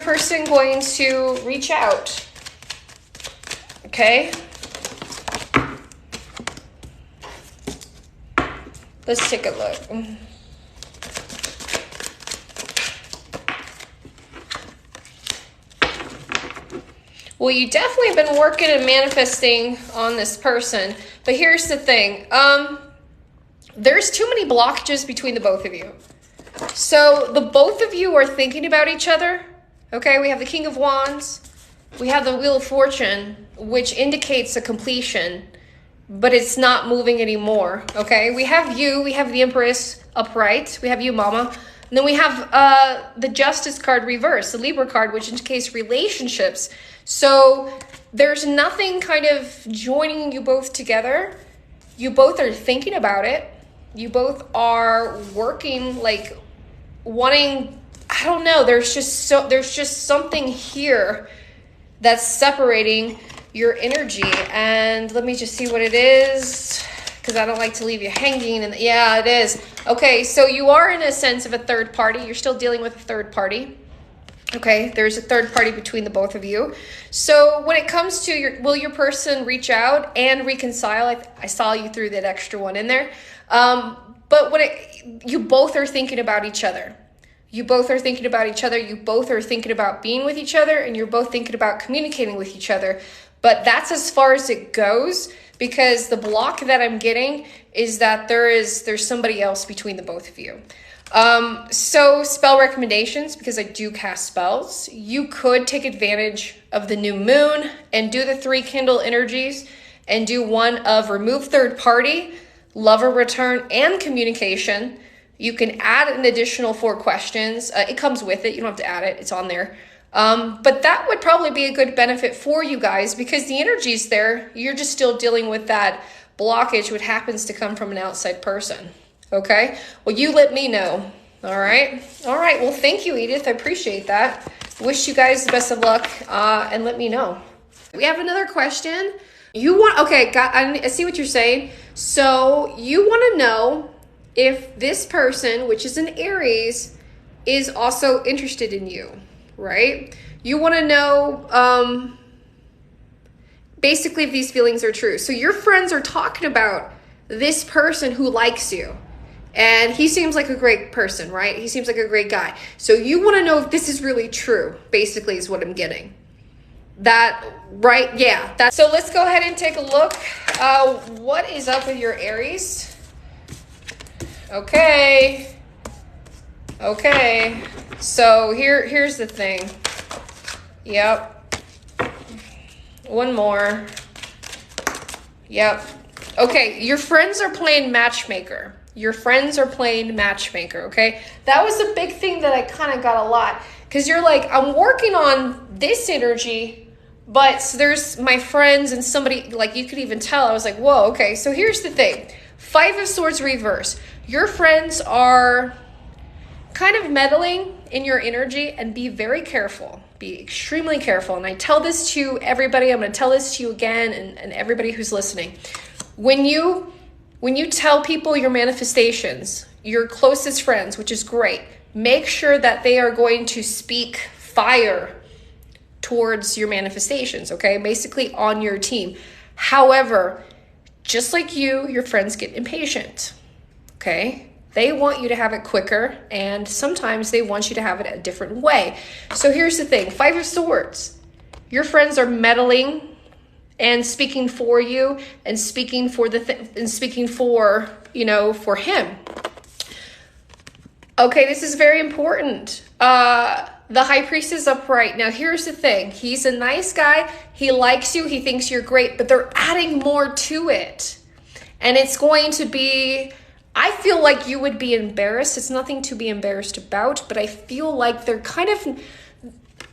Person going to reach out. Okay. Let's take a look. Well, you definitely been working and manifesting on this person, but here's the thing. There's too many blockages between the both of you. So the both of you are thinking about each other. Okay, we have the King of Wands. We have the Wheel of Fortune, which indicates a completion, but it's not moving anymore. Okay, we have you. We have the Empress upright. We have you, Mama. And then we have the Justice card reversed, the Libra card, which indicates relationships. So there's nothing kind of joining you both together. You both are thinking about it. You both are working, like wanting, I don't know, there's just something here that's separating your energy. And let me just see what it is, because I don't like to leave you hanging. And yeah, it is. Okay, so you are in a sense of a third party. You're still dealing with a third party. Okay, there's a third party between the both of you. So when it comes to will your person reach out and reconcile? I saw you threw that extra one in there. But you both are thinking about each other. You both are thinking about each other. You both are thinking about being with each other, and you're both thinking about communicating with each other. But that's as far as it goes, because the block that I'm getting is that there's somebody else between the both of you. So spell recommendations, because I do cast spells. You could take advantage of the new moon and do the 3 candle energies and do one of remove third party, lover return, and communication. You can add an additional 4 questions. It comes with it. You don't have to add it. It's on there. But that would probably be a good benefit for you guys, because the energy's there. You're just still dealing with that blockage, which happens to come from an outside person. Okay? Well, you let me know. All right? All right. Well, thank you, Edith. I appreciate that. Wish you guys the best of luck, and let me know. We have another question. I see what you're saying. So you want to know if this person, which is an Aries, is also interested in you, right? You want to know basically if these feelings are true. So your friends are talking about this person who likes you, and he seems like a great person, right? He seems like a great guy. So you want to know if this is really true, basically, is what I'm getting. That, right? Yeah. So let's go ahead and take a look. What is up with your Aries? Okay. So here's the thing. Yep. One more. Yep. Okay, your friends are playing matchmaker. Okay? That was a big thing that I kind of got a lot. Because you're like, I'm working on this energy, but there's my friends and somebody, like you could even tell. I was like, whoa, okay. So here's the thing. 5 of Swords reverse. Your friends are kind of meddling in your energy, and be very careful. Be extremely careful. And I tell this to everybody. I'm going to tell this to you again, and everybody who's listening. When you tell people your manifestations, your closest friends, which is great, make sure that they are going to speak fire towards your manifestations, okay? Basically on your team. However, just like your friends get impatient, okay? They want you to have it quicker, and sometimes they want you to have it a different way. So here's the thing. 5 of Swords. Your friends are meddling and speaking for you, and speaking for for him. Okay, this is very important. The High Priest is upright. Now, here's the thing. He's a nice guy. He likes you. He thinks you're great, but they're adding more to it. And it's going to be, I feel like you would be embarrassed. It's nothing to be embarrassed about, but I feel like they're kind of,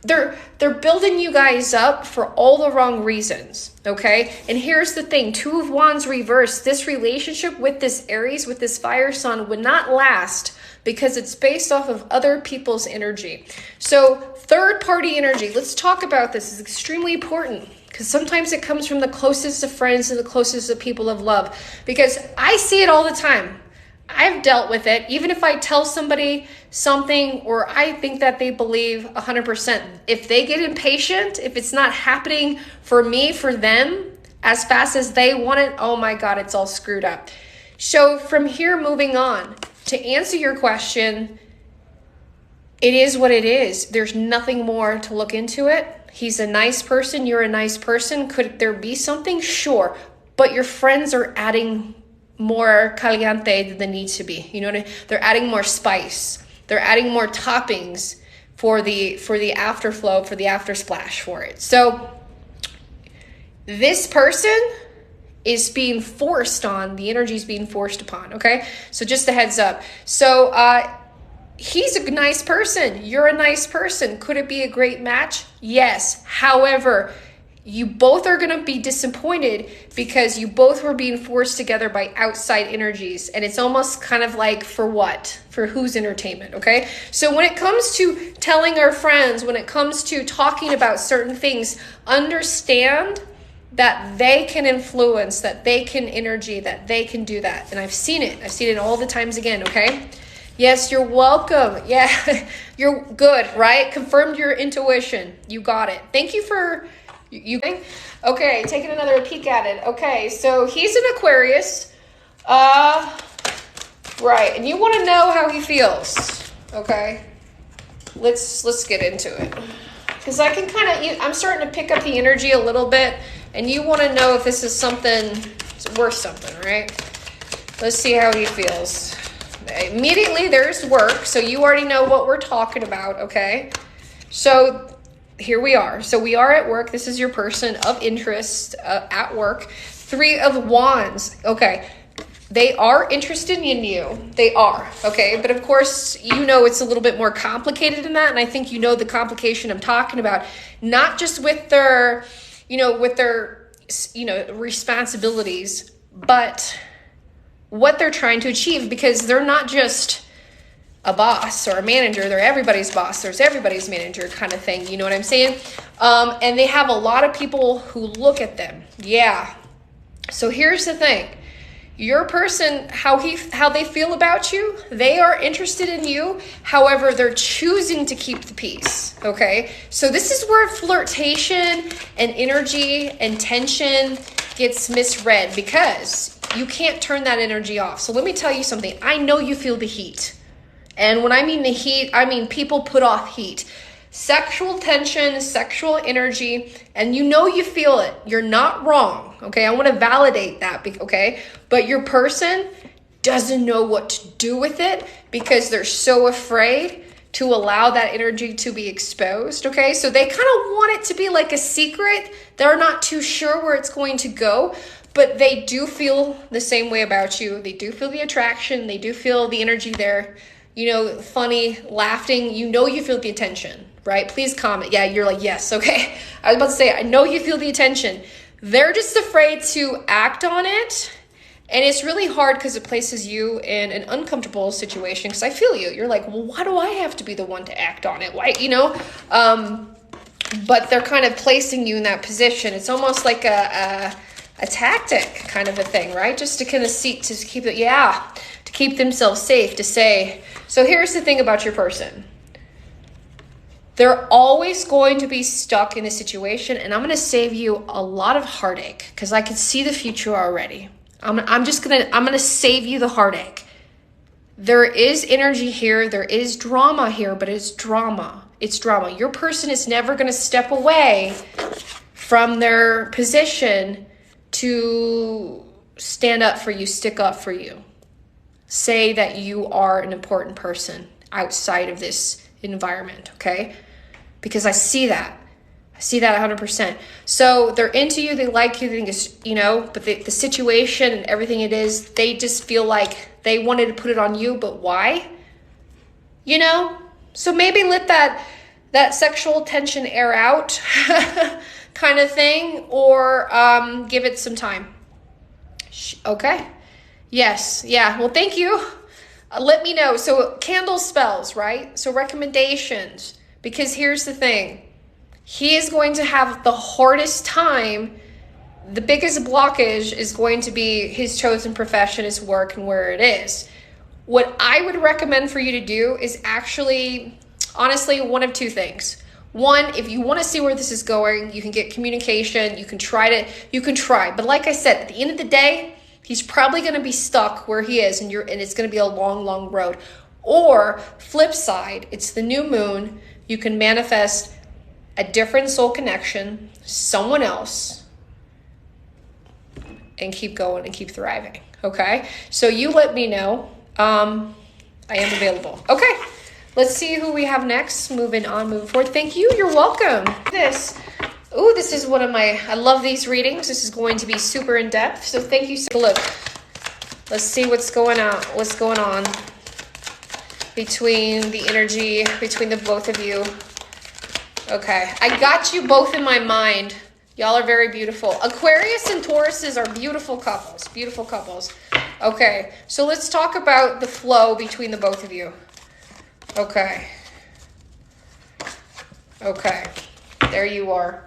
they're building you guys up for all the wrong reasons, okay? And here's the thing. 2 of Wands reversed. This relationship with this Aries, with this fire sun, would not last, because it's based off of other people's energy. So third party energy, let's talk about this. It's extremely important, because sometimes it comes from the closest of friends and the closest of people of love, because I see it all the time. I've dealt with it. Even if I tell somebody something or I think that they believe 100%, if they get impatient, if it's not happening for me, for them, as fast as they want it, oh my God, it's all screwed up. So from here moving on, to answer your question, it is what it is. There's nothing more to look into it. He's a nice person. You're a nice person. Could there be something? Sure. But your friends are adding more caliente than needs to be. You know what I mean? They're adding more spice. They're adding more toppings for the afterflow, for the after splash for it. So this person is being forced on, the energy is being forced upon, okay? So just a heads up. So he's a nice person. You're a nice person. Could it be a great match? Yes. However, you both are going to be disappointed because you both were being forced together by outside energies. And it's almost kind of like, for what? For whose entertainment, okay? So when it comes to telling our friends, when it comes to talking about certain things, understand that they can influence, that they can energy, that they can do that. And I've seen it. I've seen it all the times again, okay? Yes, you're welcome. Yeah, you're good, right? Confirmed your intuition. You got it. Thank you for... Okay, taking another peek at it. Okay, so he's an Aquarius. Right, and you want to know how he feels. Okay, let's get into it. Because I can kind of, I'm starting to pick up the energy a little bit, and you want to know if this is something, it's worth something, right? Let's see how he feels. Immediately, there's work, so you already know what we're talking about, okay? So here we are. So we are at work. This is your person of interest at work. 3 of Wands. Okay. They are interested in you. They are. Okay. But of course, you know, it's a little bit more complicated than that. And I think you know the complication I'm talking about. Not just with their, responsibilities, but what they're trying to achieve, because they're not just a boss or a manager, they're everybody's boss, there's everybody's manager kind of thing, you know what I'm saying? And they have a lot of people who look at them. Yeah. So here's the thing. Your person, how they feel about you, they are interested in you. However, they're choosing to keep the peace. Okay. So this is where flirtation and energy and tension gets misread, because you can't turn that energy off. So let me tell you something. I know you feel the heat. And when I mean the heat, I mean people put off heat. Sexual tension, sexual energy, and you know you feel it. You're not wrong, okay? I want to validate that, okay? But your person doesn't know what to do with it because they're so afraid to allow that energy to be exposed, okay? So they kind of want it to be like a secret. They're not too sure where it's going to go, but they do feel the same way about you. They do feel the attraction. They do feel the energy there. You know, funny, laughing, you know you feel the attention, right? Please comment. Yeah, you're like, yes, okay. I was about to say, I know you feel the attention. They're just afraid to act on it. And it's really hard because it places you in an uncomfortable situation, because I feel you. You're like, well, why do I have to be the one to act on it? Why, you know? But they're kind of placing you in that position. It's almost like a tactic kind of a thing, right? Just to kind of keep it, to keep themselves safe, to say. So here's the thing about your person. They're always going to be stuck in a situation, and I'm going to save you a lot of heartache because I can see the future already. I'm going to save you the heartache. There is energy here. There is drama here, but it's drama. It's drama. Your person is never going to step away from their position to stand up for you, stick up for you. Say that you are an important person outside of this environment, okay? Because I see that. I see that 100%. So they're into you, they like you, they think it's, but the situation and everything it is, they just feel like they wanted to put it on you, but why? So maybe let that sexual tension air out kind of thing, or give it some time. Okay. Yes. Yeah. Well, thank you. Let me know. So candle spells, right? So recommendations, because here's the thing. He is going to have the hardest time. The biggest blockage is going to be his chosen profession, his work, and where it is. What I would recommend for you to do is actually, honestly, one of two things. One, if you want to see where this is going, you can get communication, you can try. But like I said, at the end of the day, he's probably going to be stuck where he is, and it's going to be a long, long road. Or flip side, it's the new moon. You can manifest a different soul connection, someone else, and keep going and keep thriving. Okay? So you let me know. I am available. Okay. Let's see who we have next. Moving forward. Thank you. You're welcome. This is one of I love these readings. This is going to be super in depth. So thank you. Look, let's see what's going on between the energy, between the both of you. Okay. I got you both in my mind. Y'all are very beautiful. Aquarius and Tauruses are beautiful couples. Beautiful couples. Okay. So let's talk about the flow between the both of you. Okay. Okay. There you are.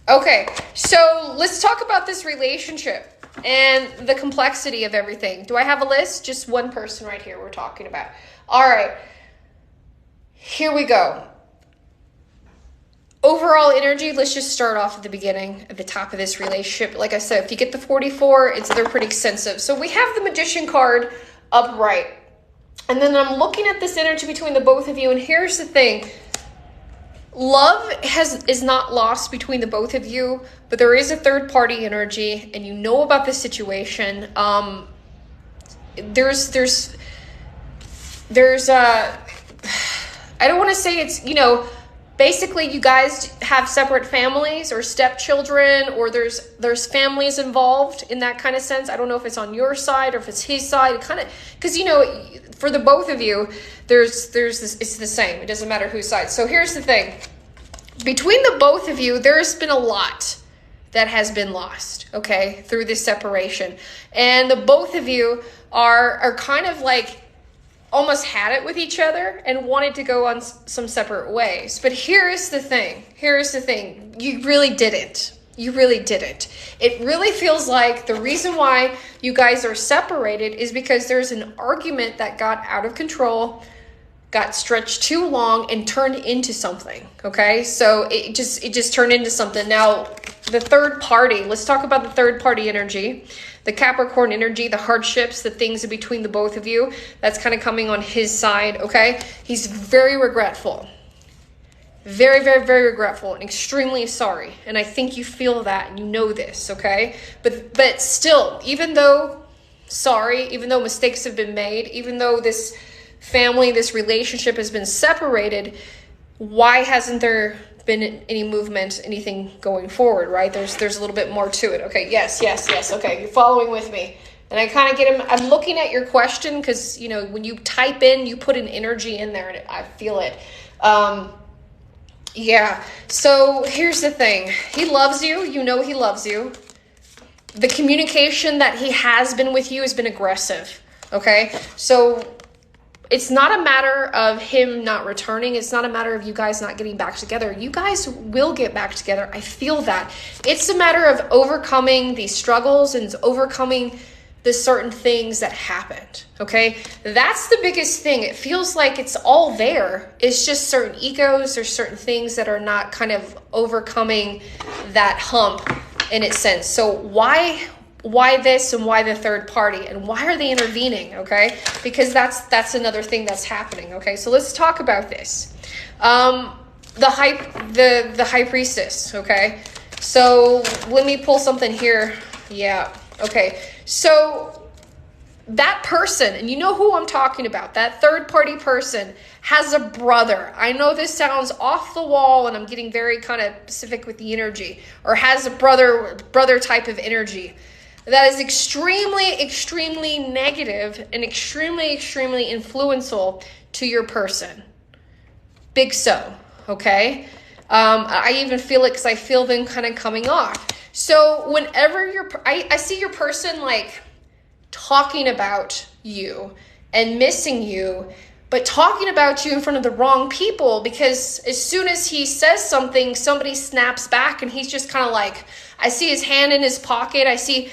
Okay. So let's talk about this relationship and the complexity of everything. Do I have a list? Just one person right here we're talking about. All right. Here we go. Overall energy, let's just start off at the beginning, at the top of this relationship. Like I said, if you get the 44, they're pretty extensive. So we have the Magician card upright. And then I'm looking at this energy between the both of you. And here's the thing. Love is not lost between the both of you, but there is a third party energy, and you know about the situation. There's I don't want to say it's, basically you guys have separate families or stepchildren, or there's families involved in that kind of sense. I don't know if it's on your side or if it's his side. Kind of, because for the both of you, there's this, it's the same. It doesn't matter whose side. So here's the thing. Between the both of you, there's been a lot that has been lost, okay, through this separation. And the both of you are kind of like almost had it with each other and wanted to go on some separate ways. But here's the thing. You really didn't. It really feels like the reason why you guys are separated is because there's an argument that got out of control, got stretched too long, and turned into something. Okay, so it just turned into something. Now, the third party. Let's talk about the third party energy. The Capricorn energy, the hardships, the things in between the both of you, that's kind of coming on his side, okay? He's very regretful. Very, very, very regretful and extremely sorry. And I think you feel that and you know this, okay? But still, even though sorry, even though mistakes have been made, even though this family, this relationship has been separated, why hasn't there been any movement, anything going forward, right? There's a little bit more to it. Okay, yes. Okay, you're following with me. And I kind of get him, I'm looking at your question because, when you type in, you put an energy in there and I feel it. Yeah, so here's the thing. He loves you. He loves you. The communication that he has been with you has been aggressive, okay? So it's not a matter of him not returning. It's not a matter of you guys not getting back together. You guys will get back together. I feel that. It's a matter of overcoming these struggles and overcoming the certain things that happened, okay? That's the biggest thing. It feels like it's all there. It's just certain egos. There's certain things that are not kind of overcoming that hump in its sense. So why this and why the third party and why are they intervening? Okay, because that's another thing that's happening. Okay, so let's talk about this. The high priestess. Okay, so let me pull something here. Yeah. Okay, so that person, and you know who I'm talking about, that third party person has a brother. I know this sounds off the wall and I'm getting very kind of specific with the energy, or has a brother type of energy. That is extremely, extremely negative and extremely, extremely influential to your person. Big so, okay? I even feel it because I feel them kind of coming off. So whenever I see your person like talking about you and missing you, but talking about you in front of the wrong people, because as soon as he says something, somebody snaps back and he's just kind of like, I see his hand in his pocket. I see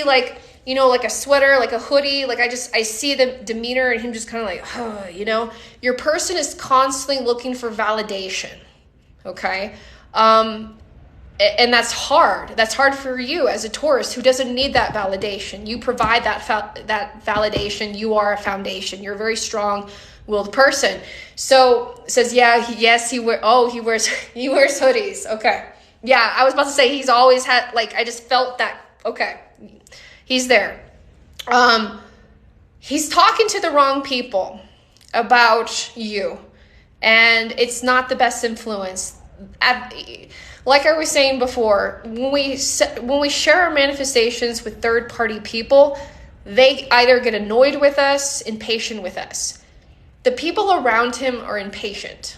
like, you know, like a sweater, like a hoodie. Like I see the demeanor and him just kind of like, oh, you know, your person is constantly looking for validation. Okay. And that's hard. That's hard for you as a Taurus who doesn't need that validation. You provide that validation. You are a foundation. You're a very strong-willed person. So it says, he wears hoodies. Okay. Yeah, I was about to say he's always had, like, I just felt that. Okay. He's there. He's talking to the wrong people about you, and it's not the best influence. Like I was saying before, when we share our manifestations with third-party people, they either get annoyed with us, impatient with us. The people around him are impatient,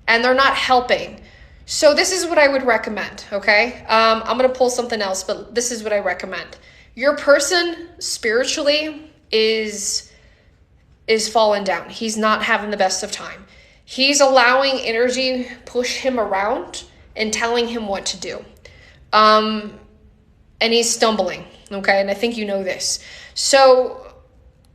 and they're not helping. So this is what I would recommend, okay? I'm going to pull something else, but this is what I recommend. Your person spiritually is falling down. He's not having the best of time. He's allowing energy push him around and telling him what to do. And he's stumbling, okay? And I think you know this. So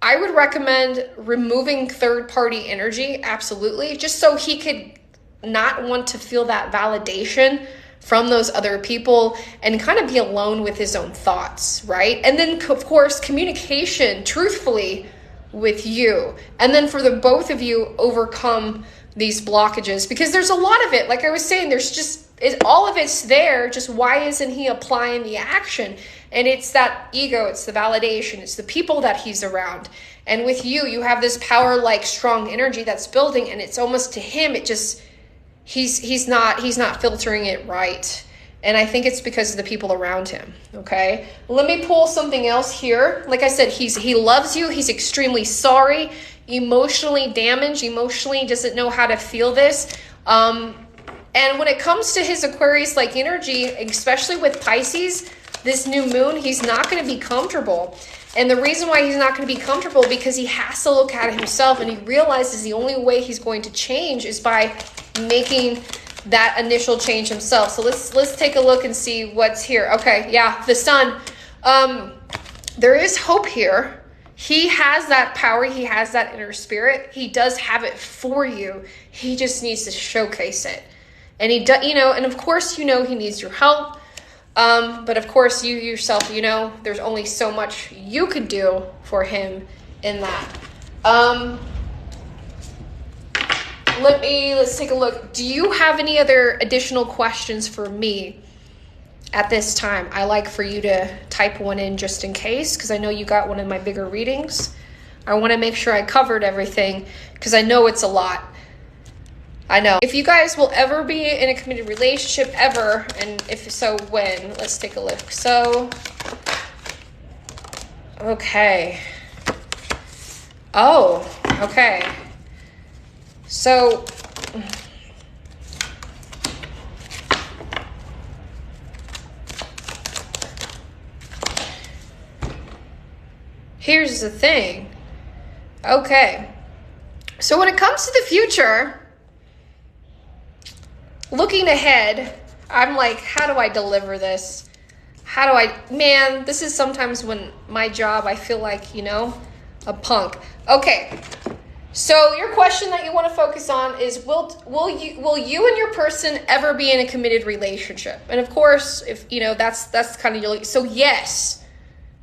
I would recommend removing third-party energy, absolutely, just so he could not want to feel that validation from those other people and kind of be alone with his own thoughts, right? And then, of course, communication, truthfully, with you. And then for the both of you, overcome these blockages, because there's a lot of it. Like I was saying, all of it's there. Just why isn't he applying the action? And it's that ego, it's the validation, it's the people that he's around. And with you, you have this power, like strong energy that's building, and it's almost to him, it just, he's not filtering it right. And I think it's because of the people around him, okay? Let me pull something else here. Like I said, he loves you. He's extremely sorry, emotionally damaged, emotionally doesn't know how to feel this. And when it comes to his Aquarius-like energy, especially with Pisces, this new moon, he's not going to be comfortable. And the reason why he's not going to be comfortable, because he has to look at himself, and he realizes the only way he's going to change is by making that initial change himself. So let's take a look and see what's here. Okay, yeah, the sun. There is hope here. He has that power. He has that inner spirit. He does have it for you. He just needs to showcase it. And he does, and of course, he needs your help. But of course, you yourself, there's only so much you could do for him in that. Let's take a look. Do you have any other additional questions for me at this time? I like for you to type one in just in case, because I know you got one of my bigger readings. I want to make sure I covered everything, because I know it's a lot. I know. If you guys will ever be in a committed relationship, ever, and if so, when? Let's take a look. So, okay. Oh, okay. So, here's the thing. Okay. So when it comes to the future, looking ahead, I'm like, how do I deliver this? Man, this is sometimes when my job, I feel like, a punk. Okay. So your question that you want to focus on is, will you and your person ever be in a committed relationship? And of course, if that's kind of your, so yes.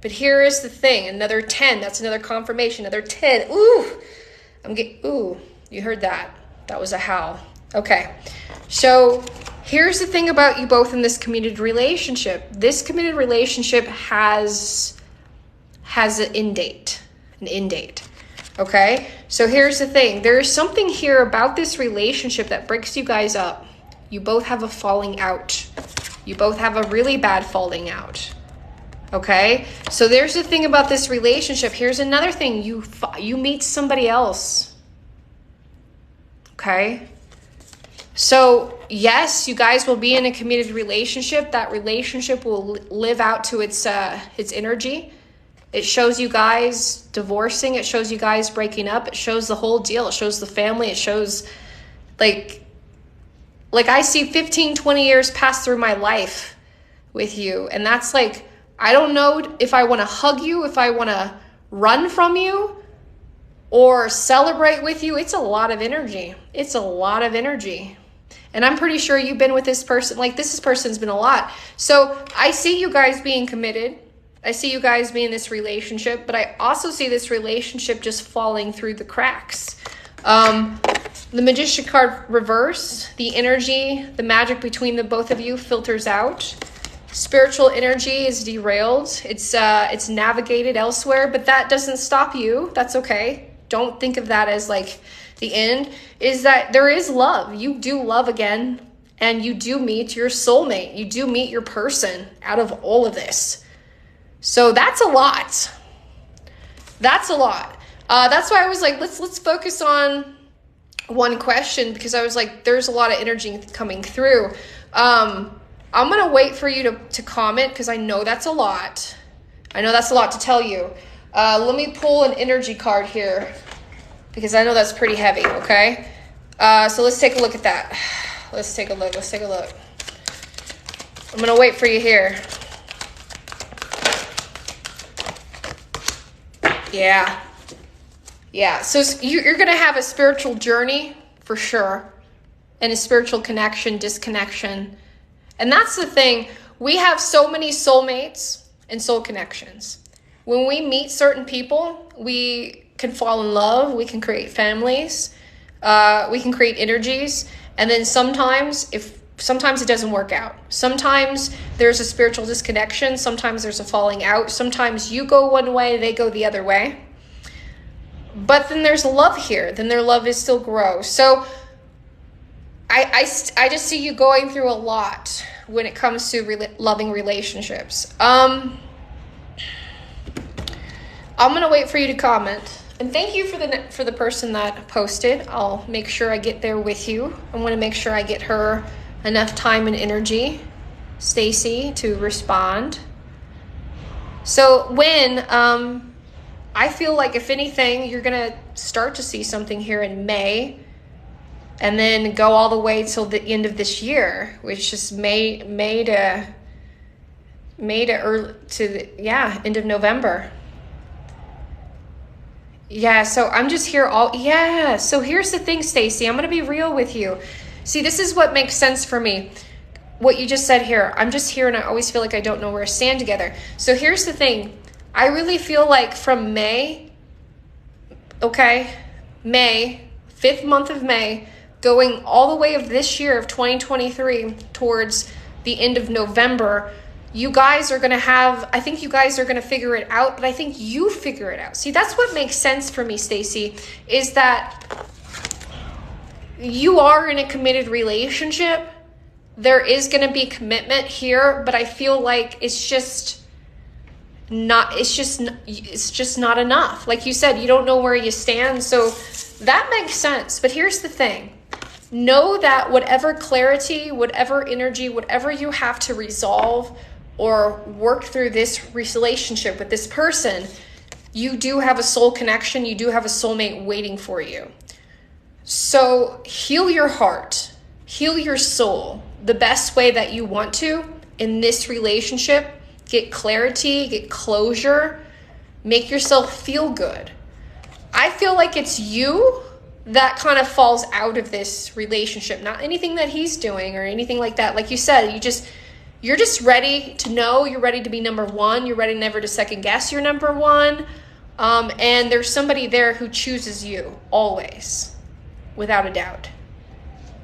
But here is the thing, another 10, that's another confirmation, another 10. Ooh, you heard that. That was a howl. Okay. So here's the thing about you both in this committed relationship. This committed relationship has an end date. Okay? So here's the thing. There is something here about this relationship that breaks you guys up. You both have a falling out. You both have a really bad falling out. Okay? So there's the thing about this relationship. Here's another thing. You meet somebody else. Okay? So yes, you guys will be in a committed relationship. That relationship will live out to its energy. It shows you guys divorcing. It shows you guys breaking up. It shows the whole deal. It shows the family. It shows like I see 15, 20 years pass through my life with you. And that's like, I don't know if I want to hug you, if I want to run from you or celebrate with you. It's a lot of energy. It's a lot of energy. And I'm pretty sure you've been with this person. Like this person's been a lot. So I see you guys being committed. I see you guys being in this relationship, but I also see this relationship just falling through the cracks. The Magician card reverse, the energy, the magic between the both of you filters out. Spiritual energy is derailed. It's navigated elsewhere, but that doesn't stop you. That's okay. Don't think of that as like the end. Is that there is love. You do love again, and you do meet your soulmate. You do meet your person out of all of this. So that's a lot. That's a lot. That's why I was like, let's focus on one question, because I was like, there's a lot of energy coming through. I'm going to wait for you to comment, because I know that's a lot. I know that's a lot to tell you. Let me pull an energy card here, because I know that's pretty heavy, okay? So let's take a look at that. Let's take a look. I'm going to wait for you here. Yeah, so you're going to have a spiritual journey for sure, and a spiritual connection, disconnection. And that's the thing. We have so many soulmates and soul connections. When we meet certain people, we can fall in love, we can create families, we can create energies, and then sometimes it doesn't work out. Sometimes there's a spiritual disconnection, sometimes there's a falling out, sometimes you go one way, they go the other way. But then there's love here. Then their love is still grow. So I just see you going through a lot when it comes to loving relationships. I'm going to wait for you to comment. And thank you for the person that posted. I'll make sure I get there with you. I want to make sure I get her enough time and energy, Stacy, to respond. So when I feel like, if anything, you're going to start to see something here in May, and then go all the way till the end of this year, which is May to end of November. Yeah, so I'm just here so here's the thing, Stacy, I'm going to be real with you. See, this is what makes sense for me. What you just said here, I'm just here and I always feel like I don't know where to stand together. So here's the thing. I really feel like from May, 5th month of May, going all the way of this year of 2023 towards the end of November, you guys are going to I think you guys are going to figure it out, but I think you figure it out. See, that's what makes sense for me, Stacy, is that you are in a committed relationship. There is going to be commitment here, but I feel like it's just not enough. Like you said, you don't know where you stand, so that makes sense. But here's the thing. Know that whatever clarity, whatever energy, whatever you have to resolve or work through this relationship with this person, you do have a soul connection. You do have a soulmate waiting for you. So heal your heart, heal your soul the best way that you want to in this relationship. Get clarity, get closure, make yourself feel good. I feel like it's you that kind of falls out of this relationship, not anything that he's doing or anything like that. Like you said, you're just ready to know, you're ready to be number one, you're ready never to second guess you're number one. And there's somebody there who chooses you always, without a doubt.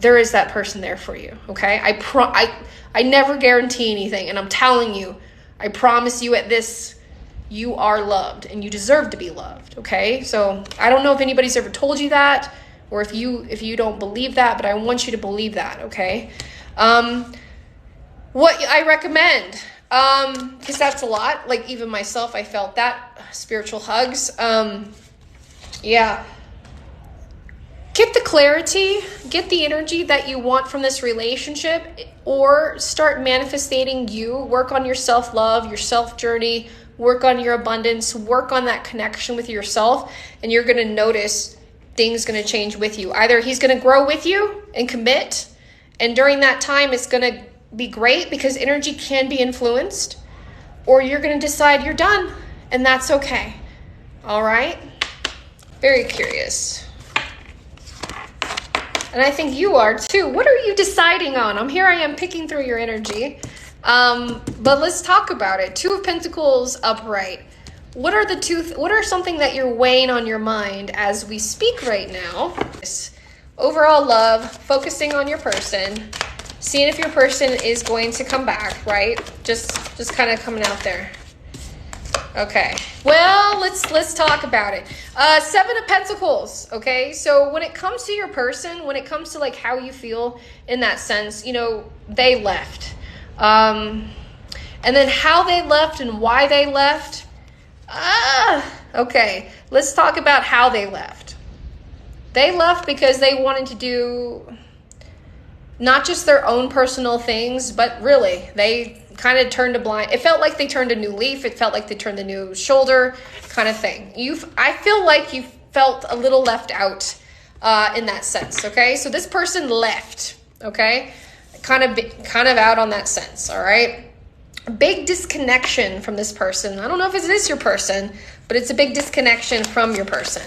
There is that person there for you, okay? I never guarantee anything, and I'm telling you, I promise you at this, you are loved and you deserve to be loved, okay? So I don't know if anybody's ever told you that, or if you don't believe that, but I want you to believe that, okay? What I recommend, because that's a lot, like even myself, I felt that, spiritual hugs. Get the clarity, get the energy that you want from this relationship, or start manifesting you. Work on your self-love, your self-journey, work on your abundance, work on that connection with yourself, and you're going to notice things going to change with you. Either he's going to grow with you and commit, and during that time it's going to be great because energy can be influenced, or you're going to decide you're done, and that's okay. All right? Very curious. And I think you are too. What are you deciding on? Here I am picking through your energy. But let's talk about it. Two of Pentacles upright. What are something that you're weighing on your mind as we speak right now? Overall love, focusing on your person, seeing if your person is going to come back, right? Just kind of coming out there. Okay, well, let's talk about it. Seven of Pentacles, okay? So when it comes to your person, when it comes to like how you feel in that sense, you know, they left. And then how they left and why they left. Okay, let's talk about how they left. They left because they wanted to do not just their own personal things, but really, they kind of turned a blind. It felt like they turned a new leaf. It felt like they turned a new shoulder kind of thing. I feel like you felt a little left out in that sense, okay? So this person left, okay? Kind of out on that sense, all right? Big disconnection from this person. I don't know if it is your person, but it's a big disconnection from your person.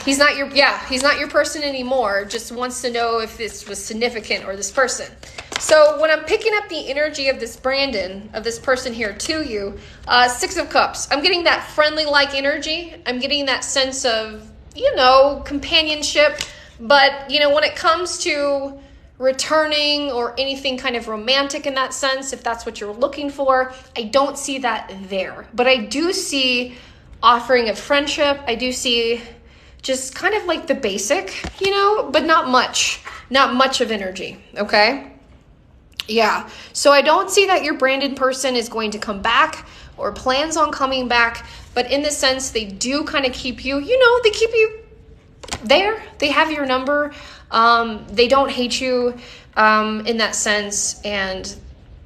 He's not your person anymore. Just wants to know if this was significant or this person. So when I'm picking up the energy of this Brandon, of this person here to you, Six of Cups, I'm getting that friendly-like energy. I'm getting that sense of, you know, companionship. But, you know, when it comes to returning or anything kind of romantic in that sense, if that's what you're looking for, I don't see that there. But I do see offering of friendship. I do see just kind of like the basic, you know, but not much of energy, okay? Yeah, so I don't see that your Brandon person is going to come back or plans on coming back, but in the sense they do kind of keep you, you know, they keep you there. They have your number. They don't hate you in that sense, and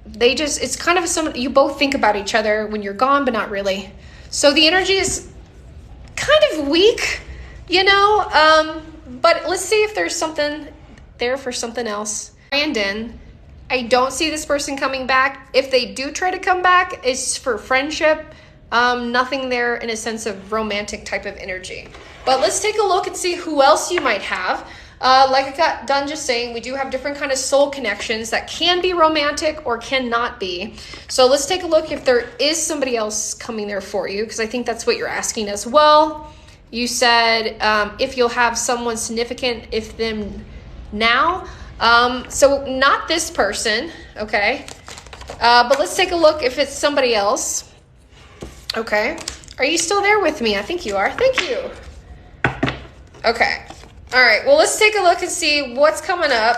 they just, it's kind of you both think about each other when you're gone, but not really. So the energy is kind of weak, you know, but let's see if there's something there for something else. Brandon, I don't see this person coming back. If they do try to come back, it's for friendship. Nothing there in a sense of romantic type of energy. But let's take a look and see who else you might have. Like I got done just saying, we do have different kind of soul connections that can be romantic or cannot be. So let's take a look if there is somebody else coming there for you, because I think that's what you're asking as well. You said if you'll have someone significant, if them now. So not this person, okay? But let's take a look if it's somebody else. Okay. Are you still there with me? I think you are. Thank you. Okay. All right. Well, let's take a look and see what's coming up.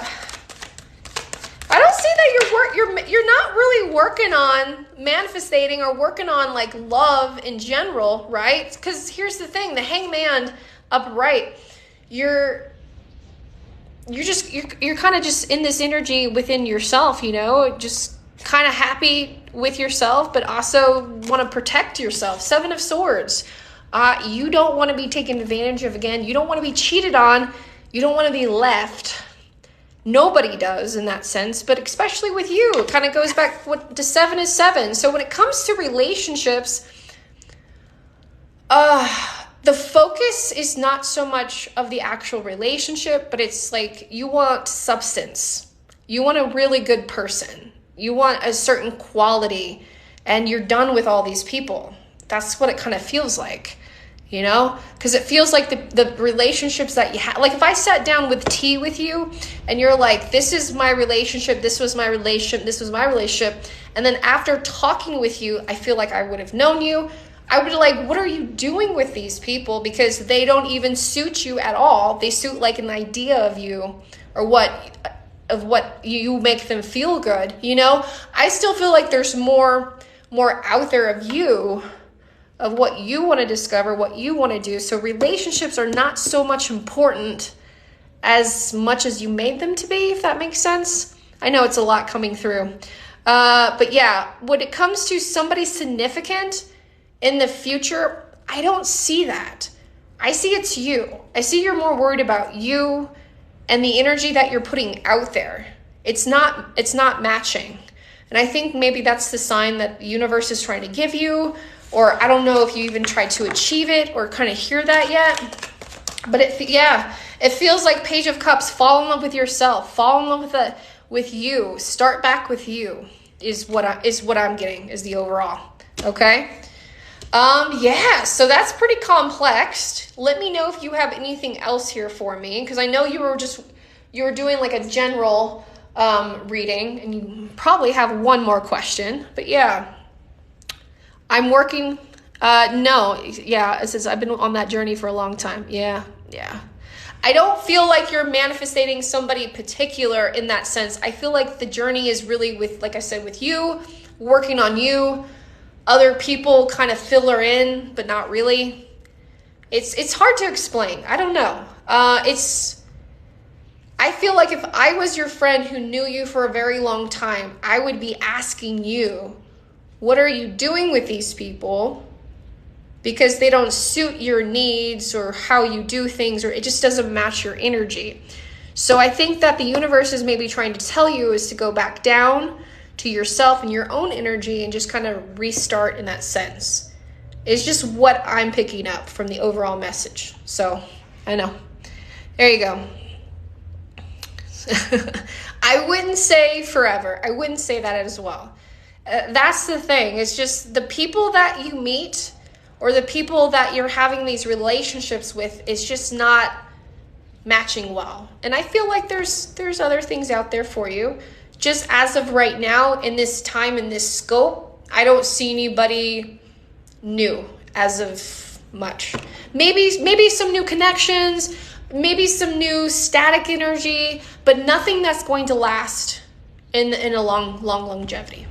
I don't see that you're not really working on manifesting or working on like love in general, right? Because here's the thing, the Hangman upright, you're kind of just in this energy within yourself, you know, just kind of happy with yourself, but also want to protect yourself. Seven of Swords. You don't want to be taken advantage of again. You don't want to be cheated on. You don't want to be left. Nobody does in that sense, but especially with you, it kind of goes back to 7 is 7. So when it comes to relationships, the focus is not so much of the actual relationship, but it's like you want substance. You want a really good person. You want a certain quality, and you're done with all these people. That's what it kind of feels like, you know? Because it feels like the relationships that you have, like if I sat down with tea with you and you're like, this is my relationship, this was my relationship, this was my relationship. And then after talking with you, I feel like I would have known you. I would be like, what are you doing with these people? Because they don't even suit you at all. They suit like an idea of you or what you make them feel good. You know, I still feel like there's more out there of you, of what you want to discover, what you want to do. So relationships are not so much important as much as you made them to be, if that makes sense. I know it's a lot coming through. But yeah, when it comes to somebody significant in the future, I don't see that. I see it's you. I see you're more worried about you and the energy that you're putting out there. It's not matching. And I think maybe that's the sign that the universe is trying to give you, or I don't know if you even tried to achieve it or kind of hear that yet. But it feels like Page of Cups. Fall in love with yourself. Fall in love with you. Start back with you is what I'm getting is the overall. Okay. Yeah, so that's pretty complex. Let me know if you have anything else here for me, because I know you were doing like a general reading, and you probably have one more question. But yeah, I'm working. No, yeah, it says I've been on that journey for a long time. Yeah. I don't feel like you're manifesting somebody particular in that sense. I feel like the journey is really with, like I said, with you, working on you. Other people kind of fill her in, but not really. It's hard to explain. I don't know. I feel like if I was your friend who knew you for a very long time, I would be asking you, what are you doing with these people? Because they don't suit your needs or how you do things, or it just doesn't match your energy. So I think that the universe is maybe trying to tell you is to go back down to yourself and your own energy and just kind of restart in that sense. It's just what I'm picking up from the overall message. So I know. There you go. I wouldn't say forever. I wouldn't say that as well. That's the thing. It's just the people that you meet or the people that you're having these relationships with is just not matching well. And I feel like there's other things out there for you. Just as of right now, in this time, in this scope, I don't see anybody new as of much. Maybe some new connections, maybe some new static energy, but nothing that's going to last in a long longevity.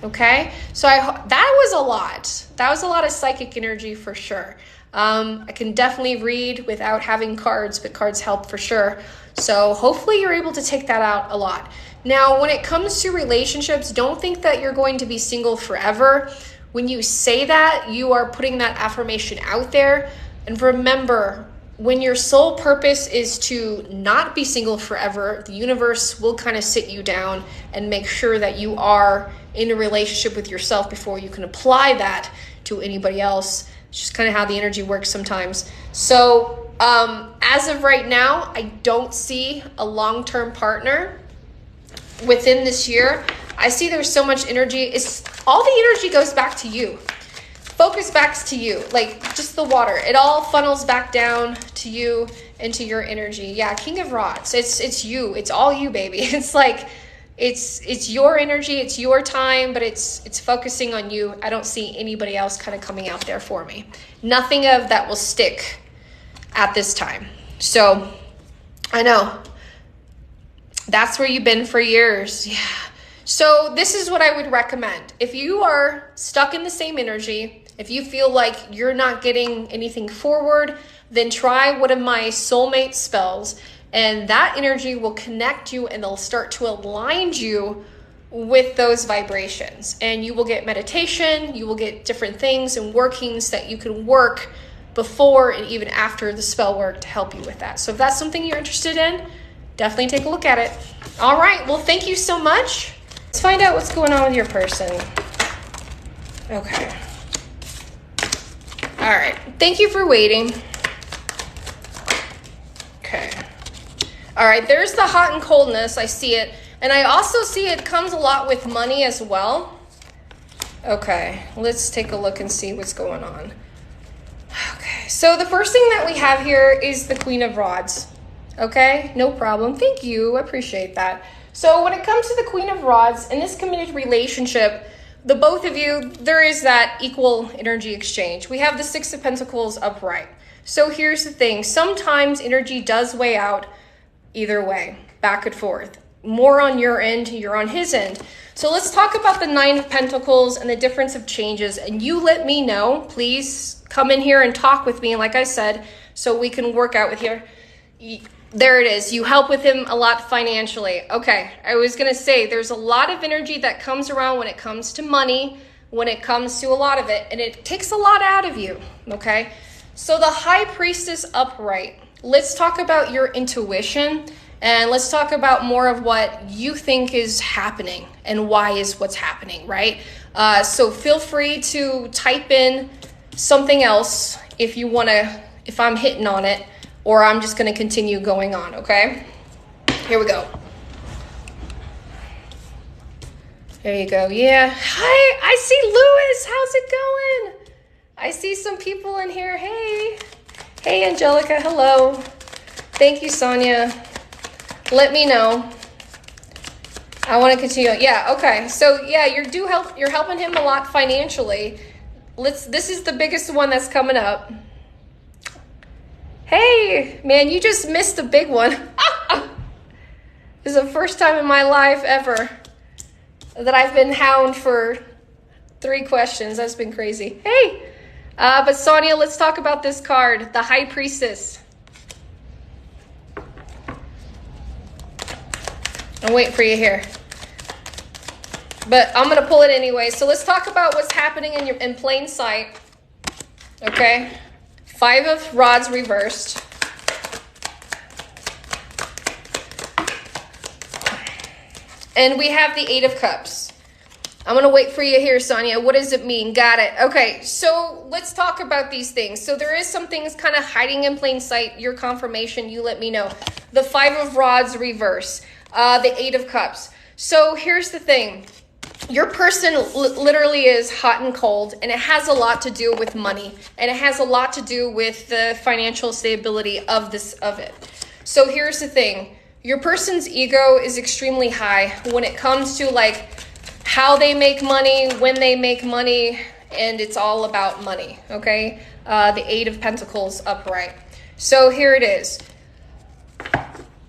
Okay? So that was a lot. That was a lot of psychic energy for sure. I can definitely read without having cards, but cards help for sure. So hopefully you're able to take that out a lot. Now, when it comes to relationships, don't think that you're going to be single forever. When you say that, you are putting that affirmation out there. And remember, when your sole purpose is to not be single forever, the universe will kind of sit you down and make sure that you are in a relationship with yourself before you can apply that to anybody else. It's just kind of how the energy works sometimes. So as of right now, I don't see a long-term partner within this year. I see there's so much energy. It's all the energy goes back to you. Focus back to you, like just the water. It all funnels back down to you and to your energy. Yeah, King of Rods. It's you. It's all you, baby. It's like it's your energy. It's your time, but it's focusing on you. I don't see anybody else kind of coming out there for me. Nothing of that will stick at this time. So I know that's where you've been for years. Yeah. So this is what I would recommend. If you are stuck in the same energy, if you feel like you're not getting anything forward, then try one of my soulmate spells, and that energy will connect you and they'll start to align you with those vibrations. And you will get meditation, you will get different things and workings that you can work before and even after the spell work to help you with that. So if that's something you're interested in, definitely take a look at it. All right, well, thank you so much. Let's find out what's going on with your person. Okay. All right. Thank you for waiting. Okay. All right. There's the hot and coldness. I see it. And I also see it comes a lot with money as well. Okay. Let's take a look and see what's going on. Okay. So the first thing that we have here is the Queen of Rods. Okay. No problem. Thank you. I appreciate that. So when it comes to the Queen of Rods, in this committed relationship, the both of you, there is that equal energy exchange. We have the Six of Pentacles upright. So here's the thing. Sometimes energy does weigh out either way, back and forth. More on your end, you're on his end. So let's talk about the Nine of Pentacles and the difference of changes. And you let me know, please come in here and talk with me, like I said, so we can work out with here. There it is. You help with him a lot financially. Okay, I was going to say there's a lot of energy that comes around when it comes to money, when it comes to a lot of it, and it takes a lot out of you, okay? So the High Priestess upright. Let's talk about your intuition, and let's talk about more of what you think is happening and why is what's happening, right? So feel free to type in something else if you want to, if I'm hitting on it, or I'm just going to continue going on, okay? Here we go. There you go. Yeah. Hi, I see Lewis. How's it going? I see some people in here. Hey. Hey, Angelica. Hello. Thank you, Sonia. Let me know. I want to continue. Yeah, okay. So, yeah, you're helping him a lot financially. This is the biggest one that's coming up. Hey, man, you just missed the big one. This is the first time in my life ever that I've been hound for 3 questions. That's been crazy. Hey, but Sonia, let's talk about this card, the High Priestess. I'm waiting for you here. But I'm going to pull it anyway. So let's talk about what's happening in plain sight. Okay. 5 of Rods reversed. And we have the 8 of Cups. I'm going to wait for you here, Sonia. What does it mean? Got it. Okay, so let's talk about these things. So there is some things kind of hiding in plain sight. Your confirmation, you let me know. The 5 of Rods reverse. The 8 of Cups. So here's the thing. Your person literally is hot and cold, and it has a lot to do with money, and it has a lot to do with the financial stability of it. So here's the thing. Your person's ego is extremely high when it comes to like how they make money, when they make money, and it's all about money, okay? The 8 of Pentacles upright. So here it is.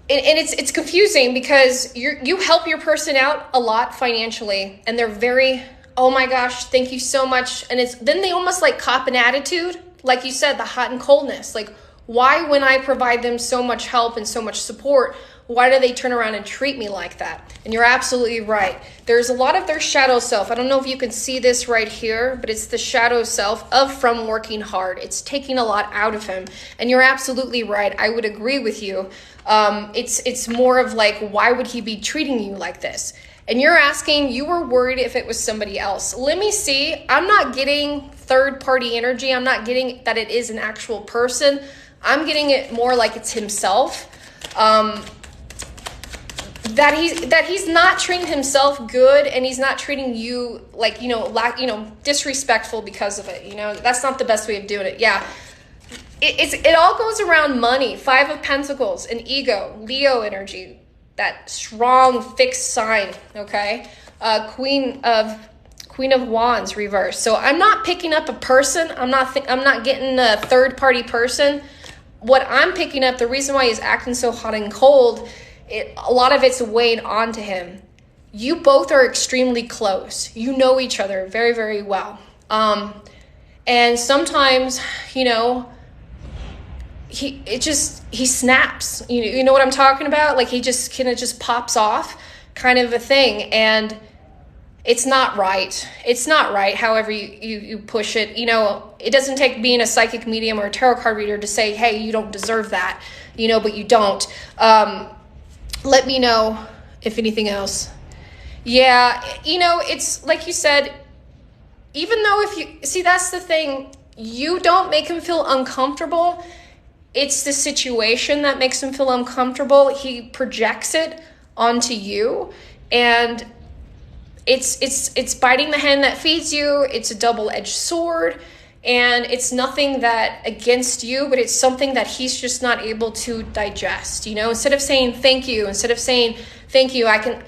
And it's confusing because you help your person out a lot financially, and they're very, oh my gosh, thank you so much. And then they almost like cop an attitude, like you said, the hot and coldness. Like, why, when I provide them so much help and so much support, why do they turn around and treat me like that? And you're absolutely right. There's a lot of their shadow self. I don't know if you can see this right here, but it's the shadow self from working hard. It's taking a lot out of him. And you're absolutely right. I would agree with you. It's more of like, why would he be treating you like this? And you're asking, you were worried if it was somebody else. Let me see. I'm not getting third-party energy. I'm not getting that it is an actual person. I'm getting it more like it's himself. That he's not treating himself good, and he's not treating you like, disrespectful because of it. That's not the best way of doing it. Yeah. It all goes around money. 5 of Pentacles, an ego, Leo energy, that strong fixed sign. Okay. Queen of Wands reverse. So I'm not picking up a person. I'm not getting a third party person. What I'm picking up, the reason why he's acting so hot and cold, a lot of it's weighing onto him. You both are extremely close. You know each other very, very well. And sometimes, he snaps. You know what I'm talking about? Like he just kind of just pops off, kind of a thing. And it's not right. It's not right. However you push it, it doesn't take being a psychic medium or a tarot card reader to say, hey, you don't deserve that, but you don't. Let me know if anything else. Yeah, it's like you said, even though that's the thing, you don't make him feel uncomfortable. It's the situation that makes him feel uncomfortable. He projects it onto you, and it's biting the hand that feeds you. It's a double-edged sword, and it's nothing that against you, but it's something that he's just not able to digest. Instead of saying thank you, I can,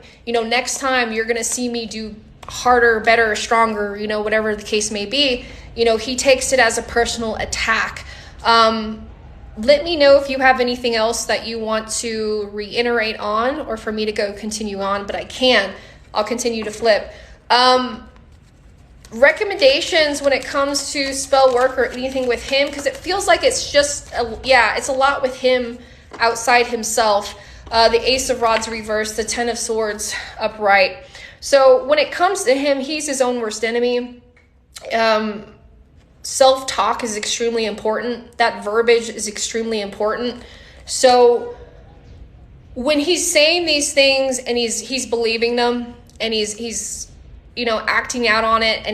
next time you're going to see me do harder, better, stronger, whatever the case may be, he takes it as a personal attack. Let me know if you have anything else that you want to reiterate on, or for me to continue on, but I can. I'll continue to flip. Recommendations when it comes to spell work or anything with him, because it feels like it's just, it's a lot with him outside himself. The Ace of Rods reversed, the Ten of Swords upright. So when it comes to him, he's his own worst enemy. Self-talk is extremely important. That verbiage is extremely important. So when he's saying these things and he's believing them and he's you know, acting out on it,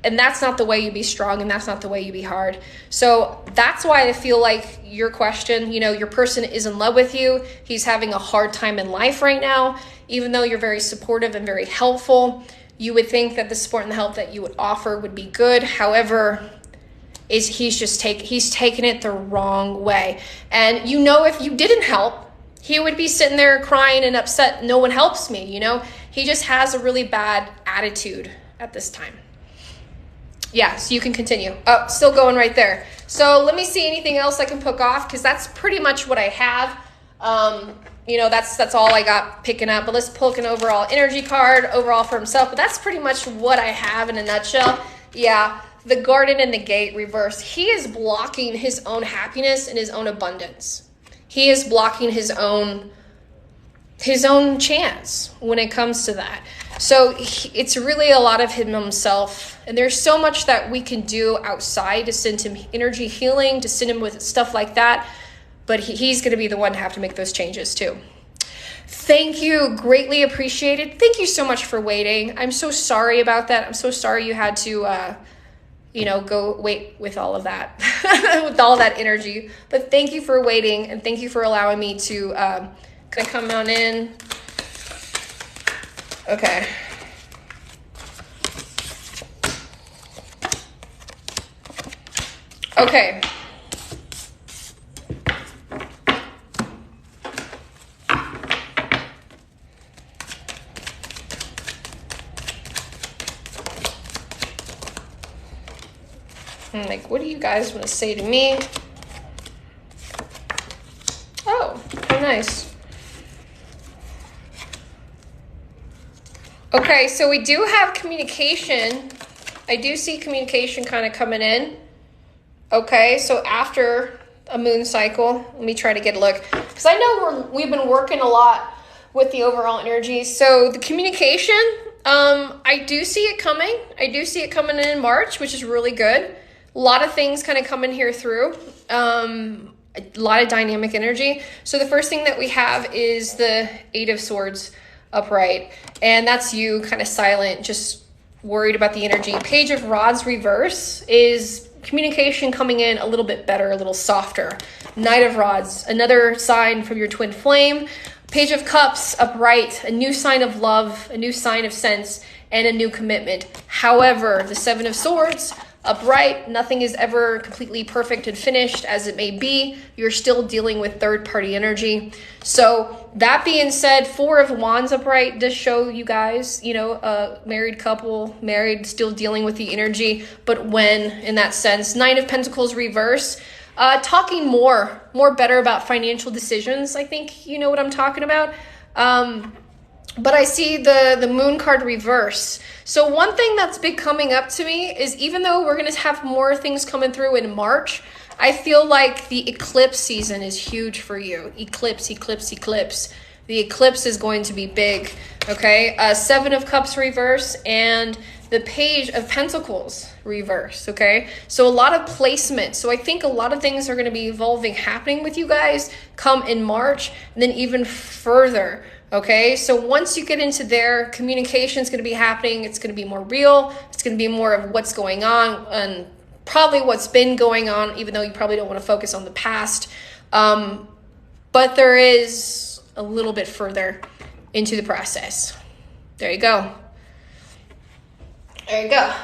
and that's not the way you be strong, and that's not the way you be hard. So that's why I feel like your question, you know, your person is in love with you. He's having a hard time in life right now. Even though you're very supportive and very helpful, you would think that the support and the help that you would offer would be good. However, he's taking it the wrong way. And you know, if you didn't help, he would be sitting there crying and upset. No one helps me, you know? He just has a really bad attitude at this time. Yeah, so you can continue. Oh, still going right there. So let me see anything else I can pick off, because that's pretty much what I have. You know, that's all I got picking up. But let's pull an overall energy card, overall for himself. But that's pretty much what I have in a nutshell. Yeah, the Garden and the Gate reverse. He is blocking his own happiness and his own abundance. He is blocking his own chance when it comes to that. So it's really a lot of him himself. And there's so much that we can do outside to send him energy healing, to send him with stuff like that. But he's going to be the one to have to make those changes too. Thank you. Greatly appreciated. Thank you so much for waiting. I'm so sorry about that. I'm so sorry you had to, you know, go wait with all of that, with all that energy. But thank you for waiting, and thank you for allowing me to, can I come on in? Okay. Okay. I'm like, what do you guys want to say to me? Oh, how nice. Okay, so we do have communication. I do see communication kind of coming in. Okay, so after a moon cycle, let me try to get a look. Because I know we've been working a lot with the overall energy. So the communication, I do see it coming. I do see it coming in March, which is really good. A lot of things kind of coming here through. A lot of dynamic energy. So the first thing that we have is the Eight of Swords upright. And that's you kind of silent, just worried about the energy. Page of Rods reverse is communication coming in a little bit better, a little softer. Knight of Rods, another sign from your twin flame. Page of Cups upright, a new sign of love, a new sign of sense, and a new commitment. However, the Seven of Swords upright, nothing is ever completely perfect and finished as it may be. You're still dealing with third-party energy. So that being said, Four of Wands upright does show you guys, you know, a married couple, married, still dealing with the energy, but when, in that sense. Nine of Pentacles reverse, talking more better about financial decisions. I think you know what I'm talking about. But I see the Moon card reverse. So one thing that's been coming up to me is, even though we're going to have more things coming through in March, I feel like the eclipse season is huge for you. Eclipse. The eclipse is going to be big, okay? Seven of Cups reverse and the Page of Pentacles reverse, okay? So a lot of placement. So I think a lot of things are going to be evolving, happening with you guys come in March, and then even further. Okay, so once you get into there, communication is going to be happening. It's going to be more real. It's going to be more of what's going on and probably what's been going on, even though you probably don't want to focus on the past. But there is a little bit further into the process. There you go. There you go.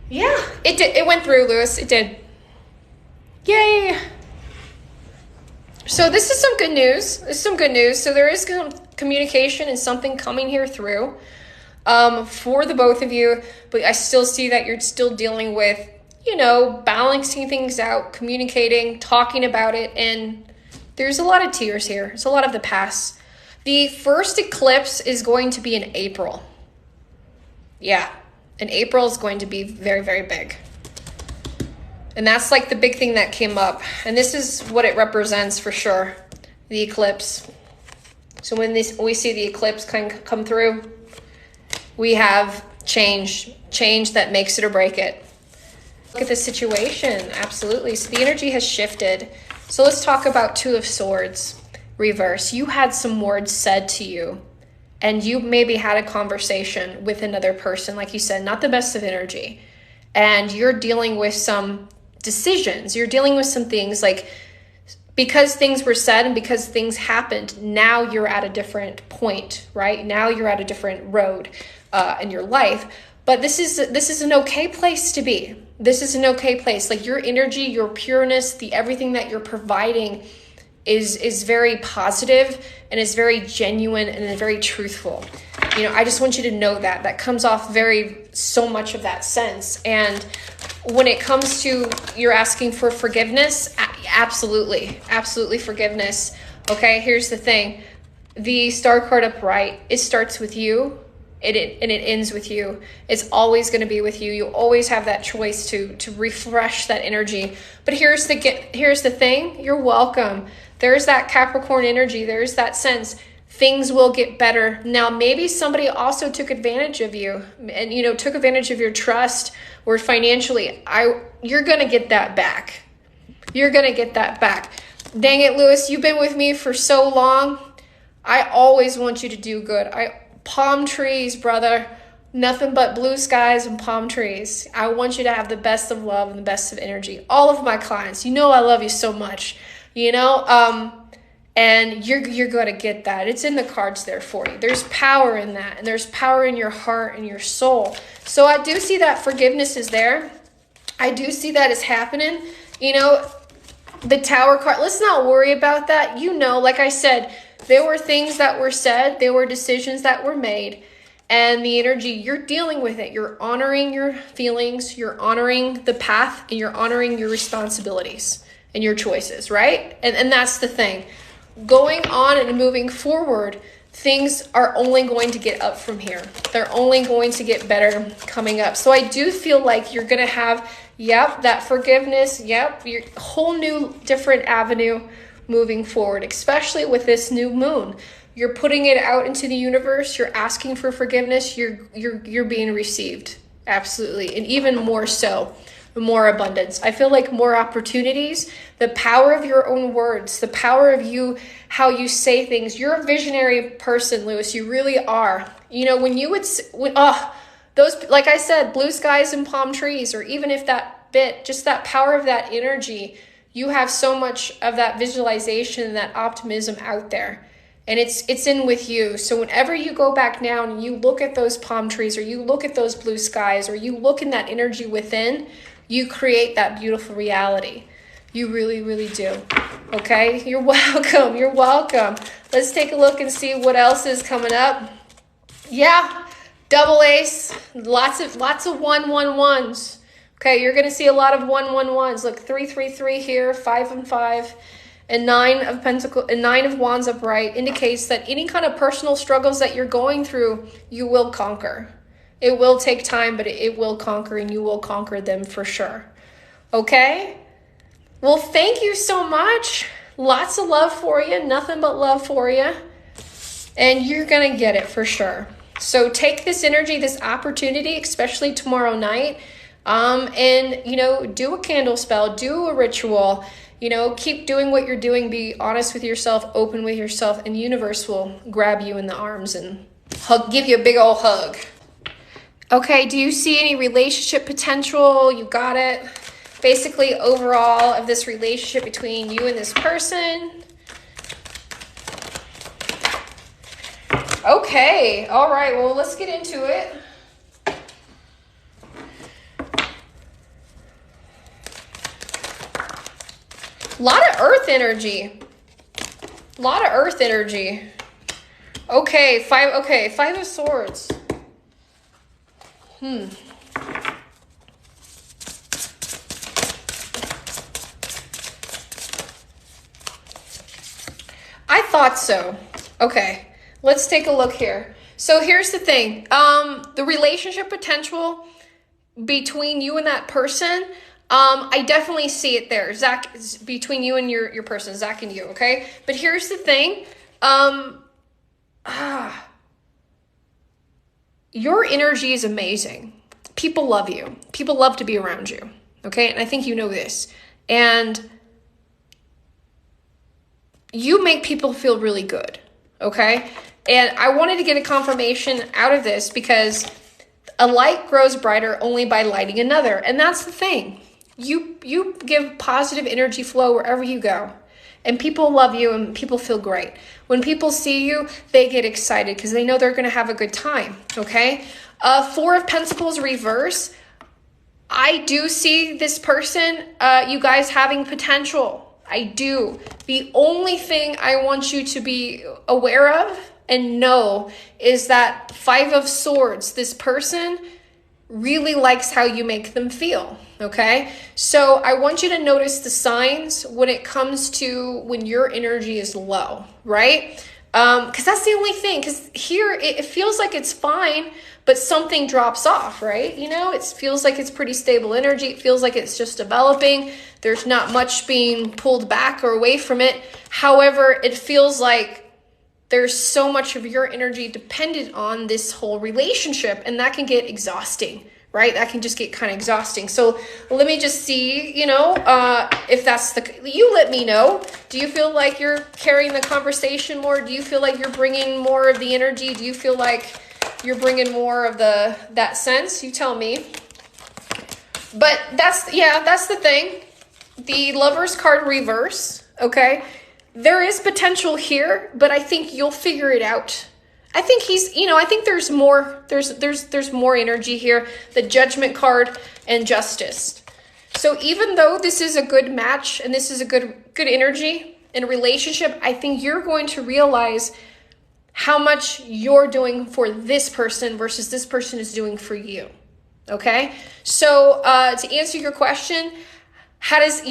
Yeah, it did. It went through, Lewis. It did. Yay. So this is some good news. So there is communication and something coming here through for the both of you. But I still see that you're still dealing with, you know, balancing things out, communicating, talking about it. And there's a lot of tears here. It's a lot of the past. The first eclipse is going to be in April. Yeah. And April is going to be very, very big. And that's like the big thing that came up. And this is what it represents for sure. The eclipse. So when we see the eclipse come through, we have change that makes it or break it. Look at the situation. Absolutely. So the energy has shifted. So let's talk about Two of Swords reverse. You had some words said to you, and you maybe had a conversation with another person, like you said, not the best of energy. And you're dealing with some decisions. You're dealing with some things like, because things were said and because things happened, now you're at a different point, right? Now you're at a different road in your life. But this is an okay place to be. This is an okay place. Like your energy, your pureness, the everything that you're providing is very positive and is very genuine and is very truthful. You know, I just want you to know that comes off so much of that sense. And when it comes to you're asking for forgiveness, absolutely forgiveness. Okay, here's the thing. The star card upright, it starts with you and it ends with you. It's always going to be with you. You always have that choice to refresh that energy. But here's the thing. You're welcome. There's that Capricorn energy. There's that sense. Things will get better. Now, maybe somebody also took advantage of you and, you know, took advantage of your trust or financially. You're going to get that back. You're going to get that back. Dang it, Lewis, you've been with me for so long. I always want you to do good. Palm trees, brother. Nothing but blue skies and palm trees. I want you to have the best of love and the best of energy. All of my clients, you know I love you so much. You know, and you're going to get that. It's in the cards there for you. There's power in that, and there's power in your heart and your soul. So I do see that forgiveness is there. I do see that is happening. You know, the Tower card, let's not worry about that. You know, like I said, there were things that were said. There were decisions that were made. And the energy, you're dealing with it. You're honoring your feelings. You're honoring the path. And you're honoring your responsibilities and your choices, right? And that's the thing. Going on and moving forward, things are only going to get up from here. They're only going to get better coming up. So I do feel like you're going to have, that forgiveness, your whole new different avenue moving forward, especially with this new moon. You're putting it out into the universe. You're asking for forgiveness. You're being received. Absolutely. And even more so. More abundance. I feel like more opportunities, the power of your own words, the power of you, how you say things. You're a visionary person, Lewis. You really are. You know, when you would, those, like I said, blue skies and palm trees, or even if that bit, just that power of that energy, you have so much of that visualization and that optimism out there. And it's in with you. So whenever you go back now and you look at those palm trees, or you look at those blue skies, or you look in that energy within, you create that beautiful reality. You really, really do. Okay? You're welcome. You're welcome. Let's take a look and see what else is coming up. Yeah, double ace. Lots of 111s. Okay, you're going to see a lot of 111s. Look, 333 here, 5 and 5. And 9 of Pentacles and 9 of Wands upright indicates that any kind of personal struggles that you're going through, you will conquer. It will take time, but it will conquer, and you will conquer them for sure. Okay? Well, thank you so much. Lots of love for you. Nothing but love for you. And you're going to get it for sure. So take this energy, this opportunity, especially tomorrow night, and, you know, do a candle spell, do a ritual. You know, keep doing what you're doing. Be honest with yourself, open with yourself, and the universe will grab you in the arms and give you a big old hug. Okay, do you see any relationship potential? You got it. Basically, overall of this relationship between you and this person. Okay, all right, well, let's get into it. A lot of earth energy. A lot of earth energy. Okay, 5 of swords. I thought so. Okay, let's take a look here. So here's the thing. The relationship potential between you and that person, I definitely see it there. Zach, it's between you and your person, Zach and you, okay? But here's the thing. Your energy is amazing. People love you. People love to be around you, okay? And I think you know this. And you make people feel really good, okay? And I wanted to get a confirmation out of this because a light grows brighter only by lighting another. And that's the thing. You give positive energy flow wherever you go. And people love you and people feel great. When people see you, they get excited because they know they're going to have a good time, okay? Four of Pentacles reverse. I do see this person, you guys having potential. I do. The only thing I want you to be aware of and know is that Five of Swords, this person really likes how you make them feel, okay? So I want you to notice the signs when it comes to when your energy is low, right? Because that's the only thing, because here it feels like it's fine, but something drops off, right? You know, it feels like it's pretty stable energy. It feels like it's just developing. There's not much being pulled back or away from it. However, it feels like there's so much of your energy dependent on this whole relationship, and that can get exhausting, right? That can just get kind of exhausting. So let me just see, you know, if that's you let me know. Do you feel like you're carrying the conversation more? Do you feel like you're bringing more of the energy? Do you feel like you're bringing more of that sense? You tell me. But that's the thing. The Lover's card reverse, okay? There is potential here, but I think you'll figure it out. I think I think there's more, there's more energy here. The Judgment card and Justice. So even though this is a good match and this is a good energy in a relationship, I think you're going to realize how much you're doing for this person versus this person is doing for you. Okay? So to answer your question, how does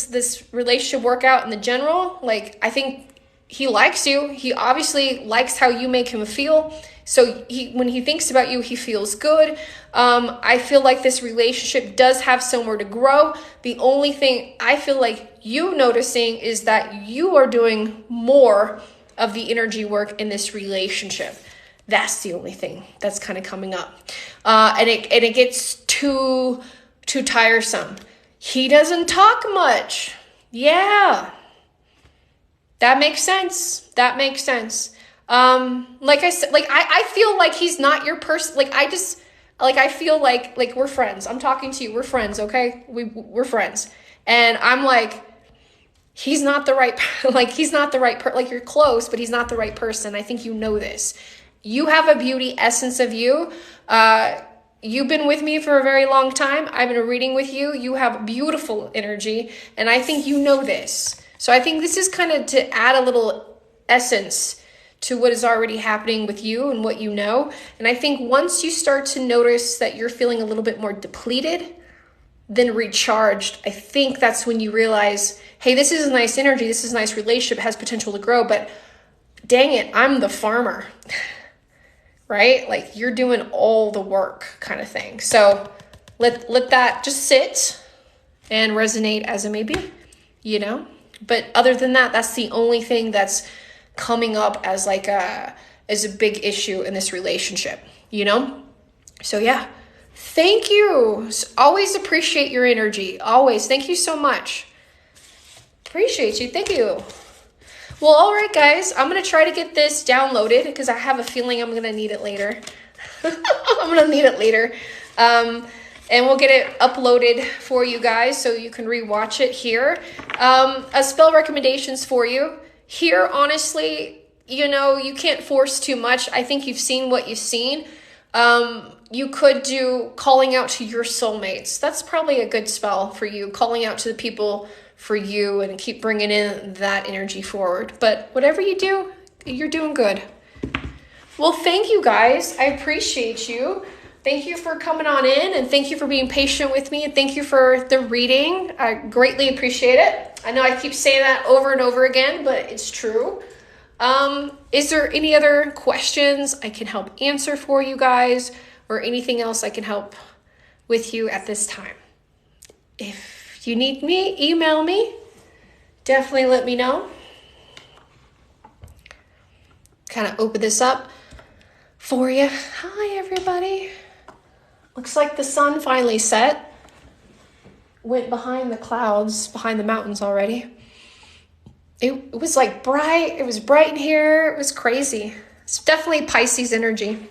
this relationship work out in the general? Like, I think he likes you. He obviously likes how you make him feel. So when he thinks about you, he feels good. I feel like this relationship does have somewhere to grow. The only thing I feel like you noticing is that you are doing more of the energy work in this relationship. That's the only thing that's kind of coming up. And it gets too tiresome. He doesn't talk much. Yeah. That makes sense. Like I said, like I feel like he's not your person. I feel like we're friends. I'm talking to you. We're friends, okay? We're friends. And I'm like, he's not the right, like you're close, but he's not the right person. I think you know this. You have a beauty essence of you. You've been with me for a very long time. I've been reading with you. You have beautiful energy, and I think you know this. So I think this is kind of to add a little essence to what is already happening with you and what you know. And I think once you start to notice that you're feeling a little bit more depleted than recharged, I think that's when you realize, hey, this is a nice energy. This is a nice relationship, has potential to grow, but dang it, I'm the farmer. Right? Like, you're doing all the work kind of thing. So let that just sit and resonate as it may be, you know? But other than that, that's the only thing that's coming up as as a big issue in this relationship, you know? So yeah, thank you. Always appreciate your energy. Always. Thank you so much. Appreciate you. Thank you. Well, all right, guys, I'm going to try to get this downloaded because I have a feeling I'm going to need it later. And we'll get it uploaded for you guys so you can rewatch it here. A spell recommendations for you. Here, honestly, you can't force too much. I think you've seen what you've seen. You could do calling out to your soulmates. That's probably a good spell for you, calling out to the people for you and keep bringing in that energy forward. But whatever you do, you're doing good. Well, thank you guys. I appreciate you. Thank you for coming on in, and thank you for being patient with me, and thank you for the reading. I greatly appreciate it. I know I keep saying that over and over again, but it's true. Is there any other questions I can help answer for you guys, or anything else I can help with you at this time? If you need me, email me. Definitely let me know. Kind of open this up for you. Hi, everybody. Looks like the sun finally set. Went behind the clouds, behind the mountains already. It was like bright. It was bright in here. It was crazy. It's definitely Pisces energy.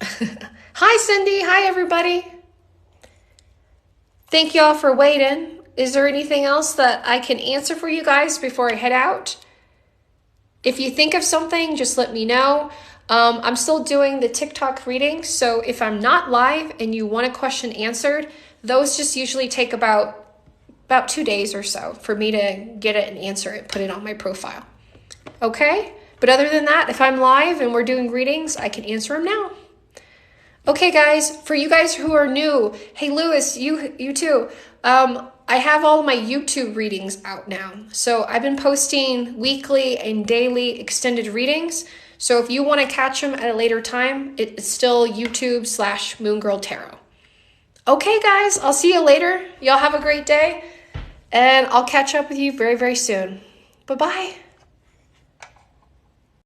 Hi, Cindy. Hi, everybody. Thank y'all for waiting. Is there anything else that I can answer for you guys before I head out? If you think of something, just let me know. I'm still doing the TikTok readings, so if I'm not live and you want a question answered, those just usually take about 2 days or so for me to get it and answer it, put it on my profile. Okay? But other than that, if I'm live and we're doing readings, I can answer them now. Okay, guys, for you guys who are new, hey, Lewis, you too. I have all my YouTube readings out now. So I've been posting weekly and daily extended readings. So if you want to catch them at a later time, it's still YouTube/Moon Girl Tarot. Okay, guys, I'll see you later. Y'all have a great day. And I'll catch up with you very, very soon. Bye-bye.